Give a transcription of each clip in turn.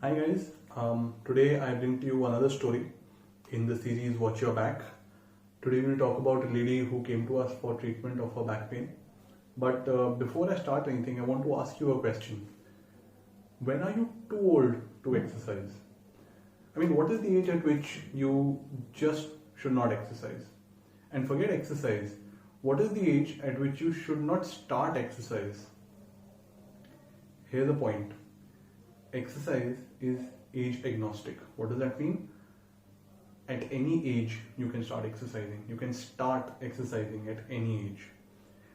Hi guys, today I bring to you another story in the series Watch Your Back. Today we'll talk about a lady who came to us for treatment of her back pain. But before I start anything, I want to ask you a question. When are you too old to exercise? I mean, what is the age at which you just should not exercise? And forget exercise, what is the age at which you should not start exercise? Here's the point. Exercise is age agnostic. What does that mean? At any age, you can start exercising. You can start exercising at any age.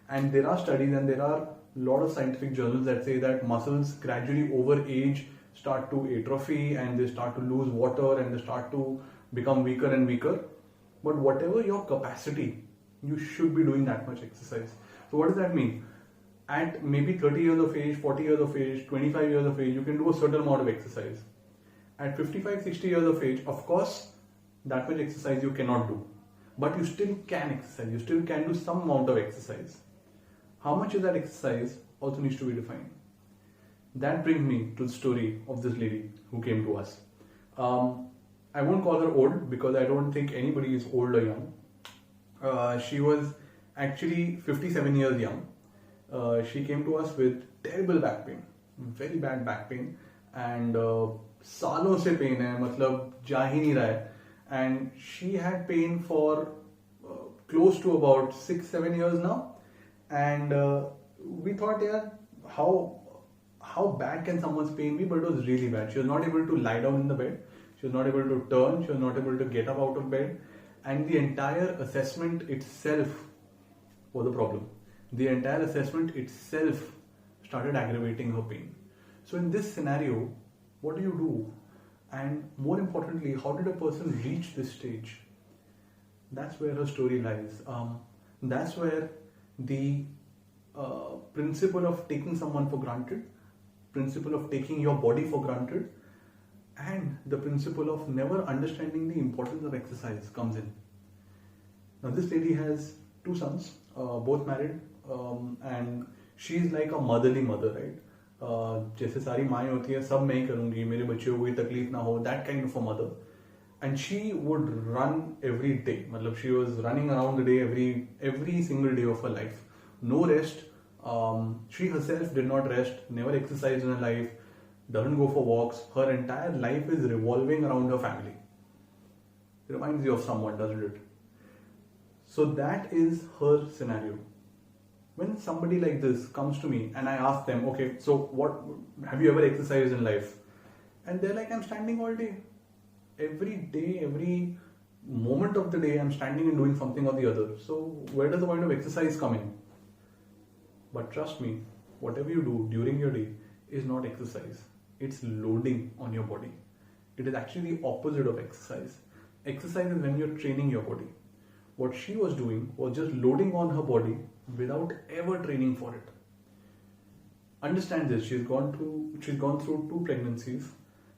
And there are studies and there are a lot of scientific journals that say that muscles gradually over age start to atrophy and they start to lose water and they start to become weaker and weaker. But whatever your capacity, you should be doing that much exercise. So what does that mean? At maybe 30 years of age, 40 years of age, 25 years of age, you can do a certain amount of exercise. At 55, 60 years of age, of course, that much exercise you cannot do. But you still can exercise, you still can do some amount of exercise. How much is that exercise also needs to be defined. That brings me to the story of this lady who came to us. I won't call her old because I don't think anybody is old or young. She was actually 57 years young. She came to us with terrible back pain, very bad back pain, and सालों से pen है, मतलब जा ही नहीं रहा है, and she had pain for close to about 6-7 years now, and we thought, yeah, how bad can someone's pain be? But it was really bad. She was not able to lie down in the bed. She was not able to turn. She was not able to get up out of bed, and the entire assessment itself was a problem. The entire assessment itself started aggravating her pain. So in this scenario, what do you do? And more importantly, how did a person reach this stage? That's where her story lies. That's where the principle of taking someone for granted, principle of taking your body for granted, and the principle of never understanding the importance of exercise comes in. Now this lady has two sons, both married, and she's like a motherly mother, right? जैसे सारी माएँ होती हैं, सब मैं ही करूँगी, मेरे बच्चों को कोई तकलीफ ना हो, that kind of a mother. And she would run every day. मतलब she was running around the day every single day of her life. No rest. She herself did not rest, never exercised in her life, doesn't go for walks. Her entire life is revolving around her family. It reminds you of someone, doesn't it? So that is her scenario. When somebody like this comes to me and I ask them, okay, so what have you ever exercised in life? And they're like, I'm standing all day. Every day, every moment of the day, I'm standing and doing something or the other. So where does the point of exercise come in? But trust me, whatever you do during your day is not exercise. It's loading on your body. It is actually the opposite of exercise. Exercise is when you're training your body. What she was doing was just loading on her body without ever training for it. Understand this, she's gone through 2 pregnancies.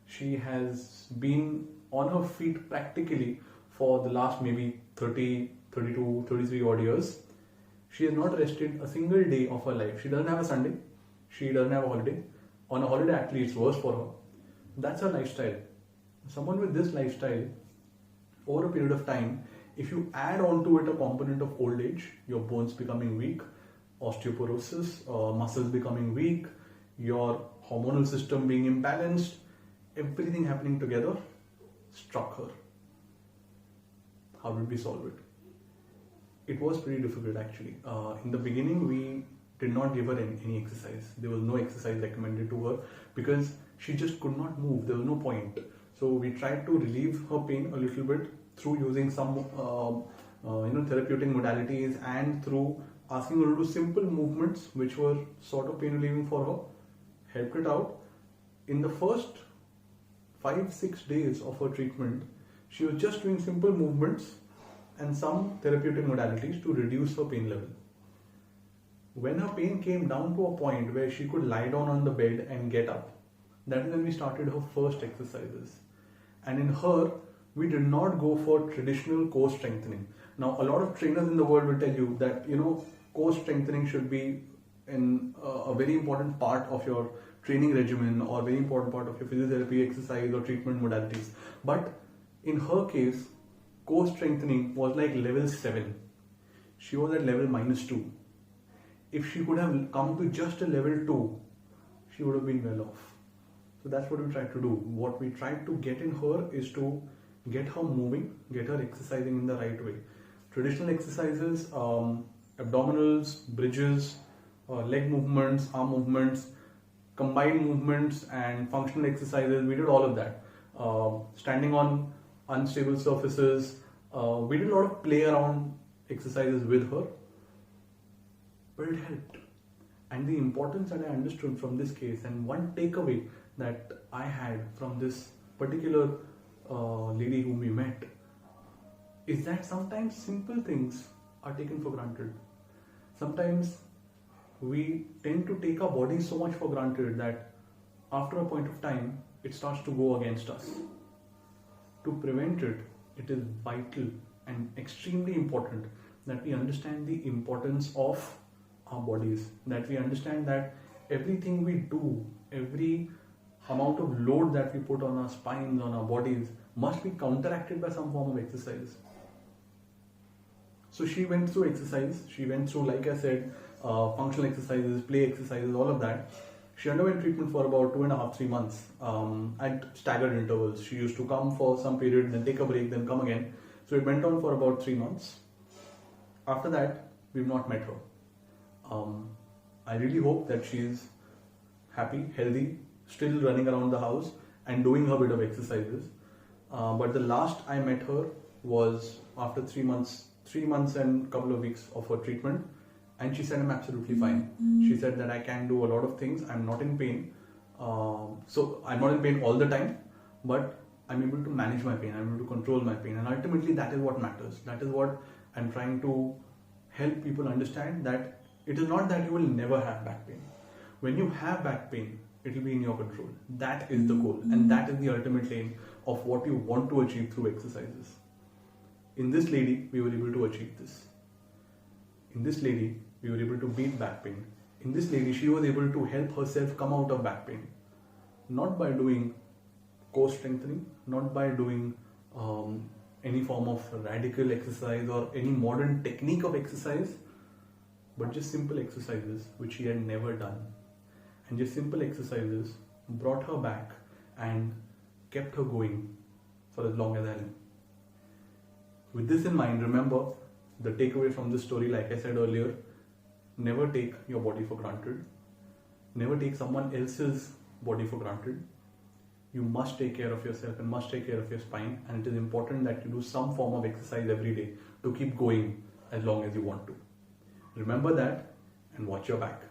She has been on her feet practically for the last maybe 30, 32, 33 odd years. She has not rested a single day of her life. She doesn't have a Sunday. She doesn't have a holiday. On a holiday, actually, it's worse for her. That's her lifestyle. Someone with this lifestyle, over a period of time, if you add on to it a component of old age, your bones becoming weak, osteoporosis, muscles becoming weak, your hormonal system being imbalanced, everything happening together struck her. How did we solve it? It was pretty difficult actually. In the beginning, we did not give her any exercise. There was no exercise recommended to her because she just could not move. There was no point. So we tried to relieve her pain a little bit through using some therapeutic modalities and through asking her to do simple movements which were sort of pain relieving for her. Helped it out. In the first 5-6 days of her treatment, she was just doing simple movements and some therapeutic modalities to reduce her pain level. When her pain came down to a point where she could lie down on the bed and get up, that is when we started her first exercises. And in her, we did not go for traditional core strengthening. Now, a lot of trainers in the world will tell you that, core strengthening should be a very important part of your training regimen or very important part of your physiotherapy, exercise or treatment modalities. But in her case, core strengthening was like level 7. She was at level -2. If she could have come to just a level 2, she would have been well off. So that's what we tried to do. What we tried to get in her is to get her moving, get her exercising in the right way. Traditional exercises, abdominals, bridges, leg movements, arm movements, combined movements and functional exercises, we did all of that. Standing on unstable surfaces, we did a lot of play around exercises with her, but it helped. And the importance that I understood from this case, and one takeaway that I had from this particular lady whom we met, is that sometimes simple things are taken for granted. Sometimes we tend to take our body so much for granted that after a point of time, it starts to go against us. To prevent it, it is vital and extremely important that we understand the importance of our bodies, that we understand that everything we do, every amount of load that we put on our spines, on our bodies, must be counteracted by some form of exercise. So she went through exercise, she went through, like I said, functional exercises, play exercises, all of that. She underwent treatment for about 2.5-3 months at staggered intervals. She used to come for some period, then take a break, then come again. So it went on for about 3 months. After that, we've not met her. I really hope that she's happy, healthy, still running around the house and doing her bit of exercises. But the last I met her was after 3 months and a couple of weeks of her treatment. And she said, I'm absolutely fine. She said that I can do a lot of things. I'm not in pain. So I'm not in pain all the time, but I'm able to manage my pain. I'm able to control my pain. And ultimately that is what matters. That is what I'm trying to help people understand, that it is not that you will never have back pain. When you have back pain, it will be in your control. That is the goal. And that is the ultimate aim of what you want to achieve through exercises. In this lady, we were able to achieve this. In this lady, we were able to beat back pain. In this lady, she was able to help herself come out of back pain. Not by doing core strengthening, not by doing any form of radical exercise or any modern technique of exercise, but just simple exercises which she had never done. And just simple exercises brought her back and kept her going for as long as I live. With this in mind, remember the takeaway from this story, like I said earlier, never take your body for granted. Never take someone else's body for granted. You must take care of yourself and must take care of your spine, and it is important that you do some form of exercise every day to keep going as long as you want to. Remember that and watch your back.